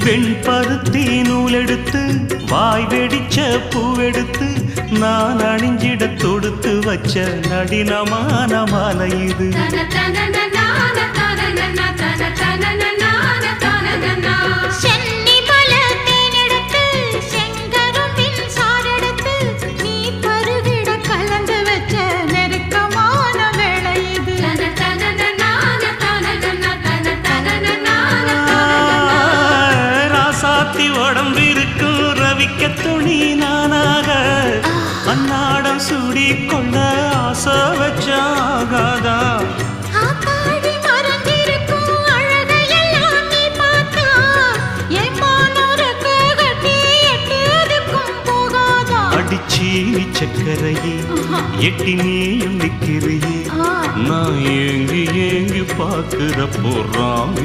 வெண்பருத்தி நூலெடுத்து வாய் வெடிச்ச பூவெடுத்து நான் அணிஞ்சிட தொடுத்து வச்ச நடினமான மாலை இது. உடம்பிருக்கும் ரவிக்க துணி நானாக அன்னாடம் சூடி கொள்ள ஆசை வச்சாகாதா. அடிச்சி சக்கரையே எட்டி நீயும் நிக்கிறியே நான் ஏங்கி ஏங்கி பார்க்கிற போறாங்க